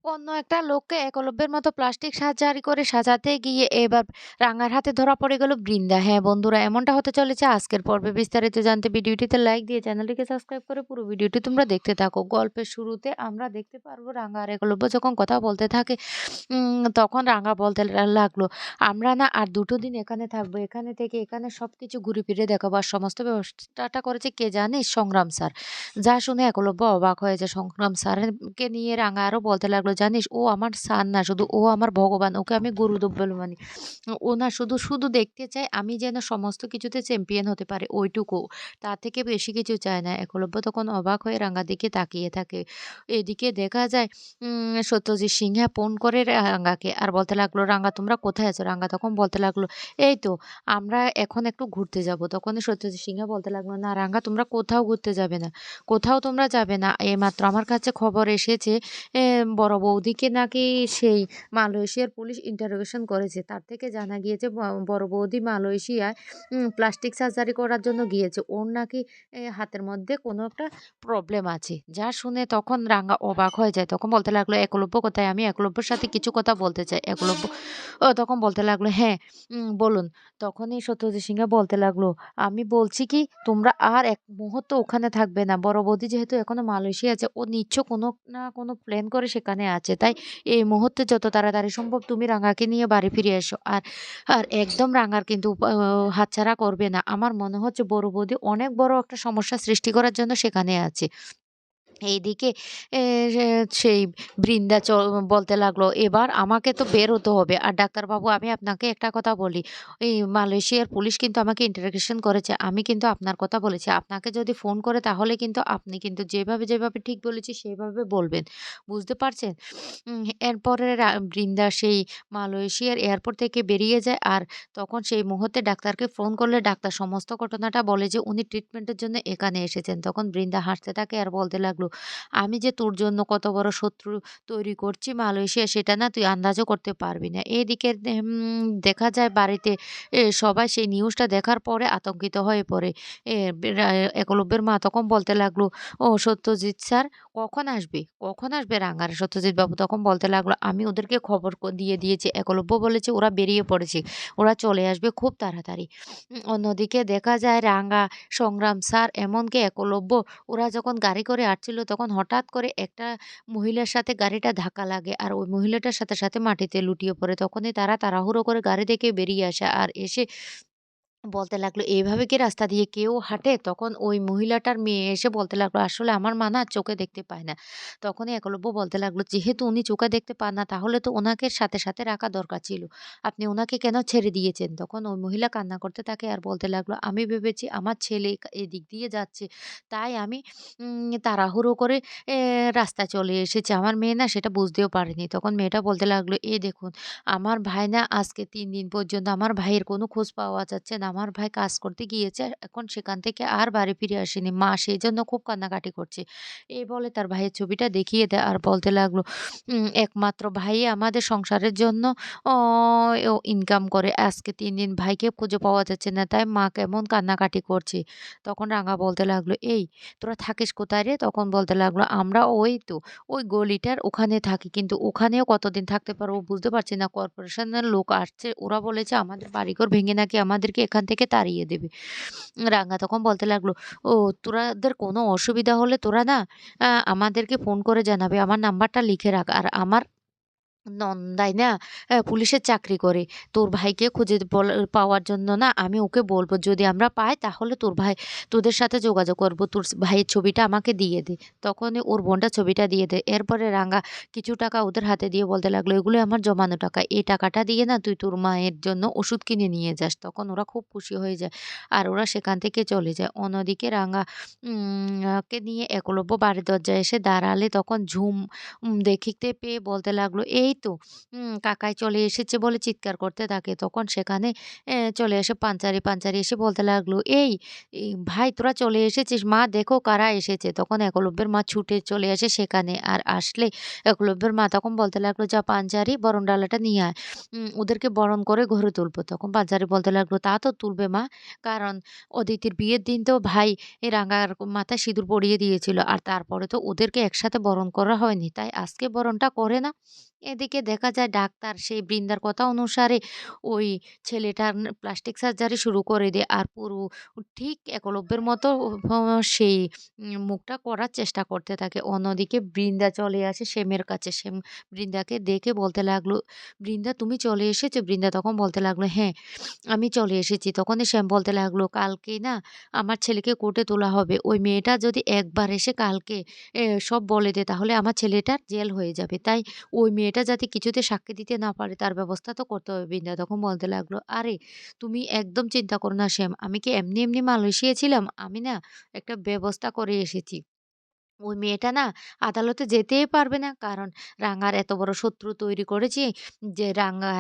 অন্য একটা লোককে একলব্যের মতো প্লাস্টিক সার্জারি করে সাজাতে গিয়ে এবার রাঙার হাতে ধরা পড়ে গেল বৃন্দা। হ্যাঁ বন্ধুরা, এমনটা হতে চলেছে আজকের পর্বে। বিস্তারিত জানতে ভিডিওটিতে লাইক দিয়ে চ্যানেলটিকে সাবস্ক্রাইব করে পুরো ভিডিওটি তোমরা দেখতে থাকো। গল্পের শুরুতে আমরা দেখতে পারবো রাঙা আর একলব্য যখন কথা বলতে থাকে, তখন রাঙা বলতে লাগলো, আমরা না আর ২ টো দিন এখানে থাকবো। এখানে থেকে এখানে সবকিছু ঘুরে ফিরে দেখাবো। আর সমস্ত ব্যবস্থাটা করেছে কে জানিস? সংগ্রাম স্যার। যা শুনে একলব্য অবাক হয়ে যায়। সংগ্রাম স্যারকে নিয়ে রাঙা আরো বলতে লাগলো, জানিস ও আমার স্যার না, শুধু ও আমার ভগবান। ওকে আমি গুরুদেব বলে মানি। ও না শুধু দেখতে চায় আমি যেন সমস্ত কিছুতে চ্যাম্পিয়ন হতে পারি, ওইটুকু। তার থেকে বেশি কিছু চায় না। একলব্য তখন অবাক হয়ে রাঙার দিকে তাকিয়ে থাকে। এদিকে দেখা যায় সত্যজিৎ সিনহা ফোন করে রাঙাকে আর বলতে লাগলো, "রাঙা তোমরা কোথায় আছো?" রাঙা তখন বলতে লাগলো, "এই তো আমরা এখন একটু ঘুরতে যাবো।" তখনই সত্যজিৎ সিনহা বলতে লাগলো, "না রাঙা তোমরা কোথাও ঘুরতে যাবে না। কোথাও তোমরা যাবে না। এইমাত্র আমার কাছে খবর এসেছে বড় বৌদিকে নাকি সেই মালয়েশিয়ার পুলিশ ইন্টারোগেশন করেছে। তার থেকে জানা গিয়েছে বড় বৌদি মালয়েশিয়ায় প্লাস্টিক সার্জারি করার জন্য গিয়েছে। ওর নাকি হাতের মধ্যে কোনো একটা প্রবলেম আছে।" যা শুনে তখন রাঙা অবাক হয়ে যায়। তখন বলতে লাগলো, "একলব্য কোথায়? আমি একলব্যর সাথে কিছু কথা বলতে চাই।" একলব্য তখন বলতে লাগলো, "হ্যাঁ, বলুন।" তখনই সত্যজিৎ সিনহা বলতে লাগলো, "আমি বলছি কি তোমরা আর এক মুহূর্ত ওখানে থাকবে না। বড় বৌদি যেহেতু এখনো মালয়েশিয়া আছে, ও নিশ্চয় কোনো না কোনো প্ল্যান করে সেখানে আছে। তাই এই মুহূর্তে যত তাড়াতাড়ি সম্ভব তুমি রাঙাকে নিয়ে বাড়ি ফিরে এসো। আর একদম রাঙার কিন্তু হাতছাড়া করবে না। আমার মনে হচ্ছে বড় বৌদি অনেক বড় একটা সমস্যা সৃষ্টি করার জন্য সেখানে আছে।" এইদিকে এ সে সেই বৃন্দা বলতে লাগলো, "এবার আমাকে তো বের হতে হবে। আর ডাক্তারবাবু আমি আপনাকে একটা কথা বলি, এই মালয়েশিয়ার পুলিশ কিন্তু আমাকে ইন্টারোগেশন করেছে। আমি কিন্তু আপনার কথা বলেছি। আপনাকে যদি ফোন করে তাহলে কিন্তু আপনি কিন্তু যেভাবে ঠিক বলেছি সেভাবে বলবেন। বুঝতে পারছেন?" এরপরে বৃন্দা সেই মালয়েশিয়ার এয়ারপোর্ট থেকে বেরিয়ে যায়। আর তখন সেই মুহূর্তে ডাক্তারকে ফোন করলে ডাক্তার সমস্ত ঘটনাটা বলে যে উনি ট্রিটমেন্টের জন্য এখানে এসেছেন। তখন বৃন্দা হাসতে থাকে আর বলতে লাগলো, "আমি যে তোর জন্য কত বড় শত্রু তৈরি করছি মালয়েশিয়া সেটা না তুই আন্দাজও করতে পারবি না।" এদিকে দেখা যায় বাড়িতে সবাই সেই নিউজটা দেখার পরে আতঙ্কিত হয়ে পড়ে। এ বেরা একলব্যের মা তখন বলতে লাগলো, "ও সত্যজিৎ স্যার কখন আসবে? কখন আসবে রাঙার?" সত্যজিৎ বাবু তখন বলতে লাগলো, "আমি ওদেরকে খবর দিয়ে দিয়েছি। একলব্য বলেছে ওরা বেরিয়ে পড়েছে। ওরা চলে আসবে খুব তাড়াতাড়ি।" অন্যদিকে দেখা যায় রাঙা, সংগ্রাম স্যার এমনকি একলব্য ওরা যখন গাড়ি করে আসছিল তখন হঠাৎ করে একটা মহিলার সাথে গাড়িটা ধাক্কা লাগে। আর ওই মহিলাটার সাথে মাটিতে লুটিয়ে পড়ে। তখনই তারা তাড়াহুড়ো করে গাড়ি থেকে বেরিয়ে আসে। আর এসে বলতে লাগলো, "এভাবে কি রাস্তা দিয়ে কেউ হাঁটে?" তখন ওই মহিলাটার মেয়ে এসে বলতে লাগলো, "আসলে আমার মা না চোখে দেখতে পায় না।" তখনই একলব্য বলতে লাগলো, "যেহেতু উনি চোখে দেখতে পান না তাহলে তো উনাকে সাথে রাখা দরকার ছিল। আপনি উনাকে কেন ছেড়ে দিয়েছেন?" তখন ওই মহিলা কান্না করতে থাকে আর বলতে লাগলো, "আমি ভেবেছি আমার ছেলে এদিক দিয়ে যাচ্ছে। তাই আমি তাড়াহুড়ো করে রাস্তায় চলে এসেছি। আমার মেয়ে না সেটা বুঝতেও পারেনি।" তখন মেয়েটা বলতে লাগলো, "এই দেখুন আমার ভাই না আজকে ৩ দিন পর্যন্ত আমার ভাইয়ের কোনো খোঁজ পাওয়া যাচ্ছে না। আমার ভাই কাজ করতে গিয়েছে। এখন সেখান থেকে আর বাড়ি ফিরে আসেনি। মা সেজন্য খুব কান্নাকাটি করছে।" এই বলে তার ভাইয়ের ছবিটা দেখিয়ে দেয় আর বলতে লাগলো, "একমাত্র ভাই আমাদের সংসারের জন্য অ ও ইনকাম করে। আজকে ৩ দিন ভাইকে খুঁজে পাওয়া যাচ্ছে না। তাই মা কেমন কান্নাকাটি করছে।" তখন রাঙা বলতে লাগলো, "এই তোরা থাকিস কোথায় রে?" তখন বলতে লাগলো, "আমরা ওই তো ওই গলিটার ওখানে থাকি। কিন্তু ওখানেও কতদিন থাকতে পারবো বুঝতে পারছি না। কর্পোরেশনের লোক আসছে। ওরা বলেছে আমাদের বাড়িঘর ভেঙে নাকি আমাদেরকে এখান থেকে তাড়িয়ে দেবে।" রাঙা তখন বলতে লাগলো, "ও তোরাদের কোনো অসুবিধা হলে তোরা না আমাদেরকে ফোন করে জানাবে। আমার নাম্বারটা লিখে রাখ। আর আমার নন্দাই না পুলিশের চাকরি করে। তোর ভাইকে খুঁজে পাওয়ার জন্য না আমি ওকে বলব যদি আমরা পাই তাহলে তোদের সাথে যোগাযোগ করব। তোর ভাইয়ের ছবিটা আমাকে দিয়ে দে।" তখনই ওর বোনটা ছবিটা দিয়ে দেয়। এরপরে রাঙা কিছু টাকা ওদের হাতে দিয়ে বলতে লাগলো, "এগুলো আমার জমানো টাকা। এই টাকাটা দিয়ে না তুই তোর মায়ের জন্য ওষুধ কিনে নিয়ে যাস।" তখন ওরা খুব খুশি হয়ে যায়। আর ওরা সেখান থেকে চলে যায়। অন্যদিকে রাঙা কে নিয়ে একলব্য বাড়ির দরজায় এসে দাঁড়ালে তখন ঝুম দেখিতে পেয়ে বলতে লাগলো, "এই তো কাকাই চলে এসেছে বলে চিৎকার করতে থাকে। তখন সেখানে চলে আসে পাঞ্চারি। পাঞ্চারি এসে বলতে লাগলো, এই ভাই তোরা চলে এসেছিস। মা দেখো কারা এসেছে। তখন একলব্যের মা ছুটে চলে আসে সেখানে। আর আসলে একলব্যের মা তখন বলতে লাগলো, "যা পাঞ্চারি বরণ ডালাটা নিয়ে আয়। ওদেরকে বরণ করে ঘরে তুলবো।" তখন পাঞ্চারি বলতে লাগলো, "তা তো তুলবে মা। কারণ অদিতির বিয়ের দিন তো ভাই রাঙার মাথায় সিঁদুর পরিয়ে দিয়েছিল। আর তারপরে তো ওদেরকে একসাথে বরণ করা হয়নি। তাই আজকে বরণটা করে না।" এদিকে দেখা যায় ডাক্তার সেই বৃন্দার কথা অনুসারে ওই ছেলেটার প্লাস্টিক সার্জারি শুরু করে দেয়। আর পুরো ঠিক একলব্যের মতো সেই মুখটা করার চেষ্টা করতে থাকে। অন্যদিকে বৃন্দা চলে আসে শ্যামের কাছে। শ্যাম বৃন্দাকে দেখে বলতে লাগলো, "বৃন্দা তুমি চলে এসেছো?" বৃন্দা তখন বলতে লাগলো, "হ্যাঁ, আমি চলে এসেছি।" তখনই শ্যাম বলতে লাগলো, "কালকে না আমার ছেলেকে কোর্টে তোলা হবে। ওই মেয়েটা যদি একবার এসে কালকে সব বলে দেয় তাহলে আমার ছেলেটার জেল হয়ে যাবে। তাই ওই মেয়েটা যাতে কিছুতে সাক্ষী দিতে না পারে তার ব্যবস্থা তো করতে হবে।" বৃন্দা তখন বলতে লাগলো, "আরে তুমি একদম চিন্তা করো না শ্যাম। আমি কি এমনি মালয়েশিয়া ছিলাম? আমি না একটা ব্যবস্থা করে এসেছি। ওই মেয়েটা না আদালতে যেতেই পারবে না। কারণ রাঙার এত বড় শত্রু তৈরি করেছি যে রাঙা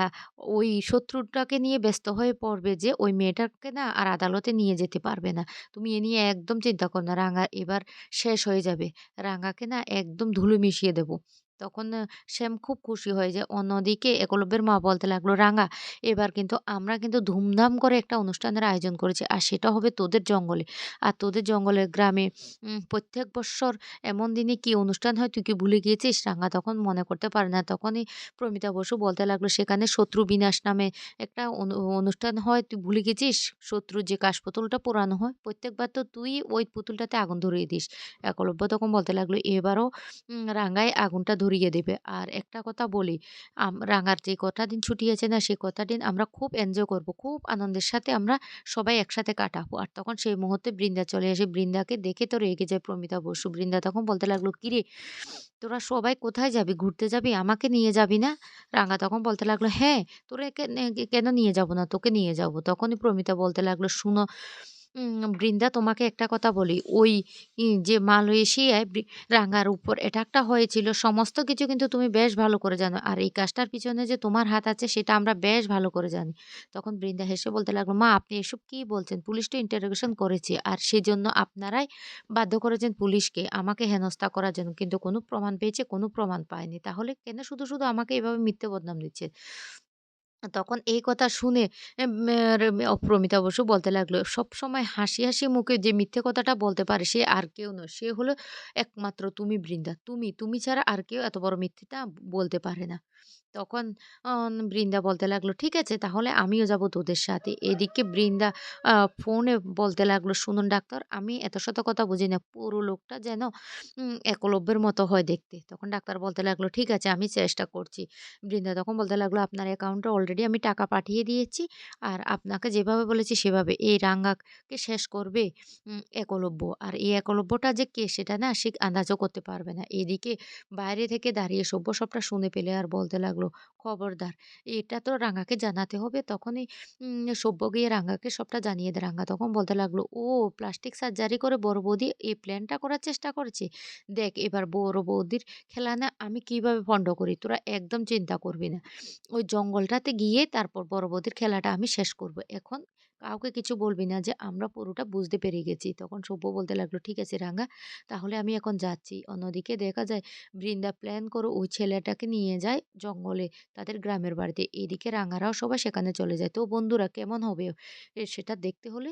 ওই শত্রুটাকে নিয়ে ব্যস্ত হয়ে পড়বে যে ওই মেয়েটাকে না আর আদালতে নিয়ে যেতে পারবে না। তুমি এ নিয়ে একদম চিন্তা করো না। রাঙা এবার শেষ হয়ে যাবে। রাঙাকে না একদম ধুলো মিশিয়ে দেব।" তখন শ্যাম খুব খুশি হয়ে যায়। অন্যদিকে একলব্যের মা বলতে লাগলো, "রাঙা এবার কিন্তু আমরা কিন্তু ধুমধাম করে একটা অনুষ্ঠানের আয়োজন করেছি। আর সেটা হবে তোদের জঙ্গলে। আর তোদের জঙ্গলের গ্রামে প্রত্যেক বৎসর এমন দিনে কি অনুষ্ঠান হয় তুই কি ভুলে গিয়েছিস?" রাঙা তখন মনে করতে পারে না। তখনই প্রমিতা বসু বলতে লাগলো, "সেখানে শত্রু বিনাশ নামে একটা অনুষ্ঠান হয় তুই ভুলে গেছিস? শত্রুর যে কাশপুতুলটা পোড়ানো হয়, প্রত্যেকবার তো তুই ওই পুতুলটাতে আগুন ধরিয়ে দিস।" একলব্য তখন বলতে লাগলো, "এবারও রাঙাই আগুনটা ধরিয়ে দেবে। আর একটা কথা বলি, রাঙার যে কটা দিন ছুটি আছে না, সে কটা দিন আমরা খুব এনজয় করব। খুব আনন্দের সাথে আমরা সবাই একসাথে কাটাবো।" আর তখন সেই মুহূর্তে বৃন্দা চলে আসে। বৃন্দাকে দেখে তো রেগে যায় প্রমিতা বসু। বৃন্দা তখন বলতে লাগলো, "কিরে তোরা সবাই কোথায় যাবি? ঘুরতে যাবি? আমাকে নিয়ে যাবি না?" রাঙা তখন বলতে লাগলো, "হ্যাঁ, তোরে কেন নিয়ে যাব না? তোকে নিয়ে যাব।" তখনই প্রমিতা বলতে লাগলো, "শুনো বৃন্দা তোমাকে একটা কথা বলি। ওই যে মালয়েশিয়ায় রাঙার উপর অ্যাটাকটা হয়েছিল সমস্ত কিছু কিন্তু তুমি বেশ ভালো করে জানো। আর এই কাজটার পিছনে যে তোমার হাত আছে সেটা আমরা বেশ ভালো করে জানি।" তখন বৃন্দা হেসে বলতে লাগলো, "মা আপনি এসব কি বলছেন? পুলিশ তো ইন্টারোগেশন করেছে। আর সেজন্য আপনারাই বাধ্য করেছেন পুলিশকে আমাকে হেনস্থা করার জন্য। কিন্তু কোনো প্রমাণ পেয়েছে? কোনো প্রমাণ পায়নি। তাহলে কেন শুধু আমাকে এভাবে মিথ্যে বদনাম দিচ্ছে?" তখন এই কথা শুনে এম মের অপরমিতা বসু বলতে লাগলো, "সবসময় হাসি মুখে যে মিথ্যে কথাটা বলতে পারে সে আর কেউ নয়। সে হলো একমাত্র তুমি বৃন্দা। তুমি ছাড়া আর কেউ এত বড় মিথ্যেটা বলতে পারে না।" তখন বৃন্দা বলতে লাগলো, "ঠিক আছে তাহলে আমিও যাবো তোদের সাথে।" এদিকে বৃন্দা আ ফোনে বলতে লাগলো, "শুনুন ডাক্তার আমি এত শত কথা বুঝি না। পুরো লোকটা যেন একলব্যের মতো হয় দেখতে।" তখন ডাক্তার বলতে লাগলো, "ঠিক আছে আমি চেষ্টা করছি।" বৃন্দা তখন বলতে লাগলো, "আপনার অ্যাকাউন্টে অলরেডি আমি টাকা পাঠিয়ে দিয়েছি। আর আপনাকে যেভাবে বলেছি সেভাবে এই রাঙ্গাকে শেষ করবে একলব্য। আর এই একলব্যটা যে কে সেটা না সে আন্দাজও করতে পারবে না।" এদিকে বাইরে থেকে দাঁড়িয়ে সব্য সবটা শুনে পেলে আর বলতে লাগলো, "খবরদার! এটা তো রাঙাকে জানাতে হবে।" তখনই সব্য গিয়ে রাঙাকে সবটা জানিয়ে দেয়। রাঙা তখন বলতে লাগলো, "ও প্লাস্টিক সার্জারি করে বড় বৌদি এই প্ল্যানটা করার চেষ্টা করেছে? দেখ এবার বড় বৌদির খেলা না আমি কিভাবে পন্ড করি। তোরা একদম চিন্তা করবি না। ওই জঙ্গলটাতে গিয়ে তারপর বড় বৌদির খেলাটা আমি শেষ করব। এখন কাউকে কিছু বলবি না যে আমরা পুরোটা বুঝতে পেরে গেছি।" তখন সব্য বলতে লাগলো, "ঠিক আছে রাঙা, তাহলে আমি এখন যাচ্ছি।" অন্যদিকে দেখা যায় বৃন্দা প্ল্যান করে ওই ছেলেটাকে নিয়ে যায় জঙ্গলে তাদের গ্রামের বাড়িতে। এদিকে রাঙারাও সবাই সেখানে চলে যায়। তো বন্ধুরা কেমন হবে সেটা দেখতে হলে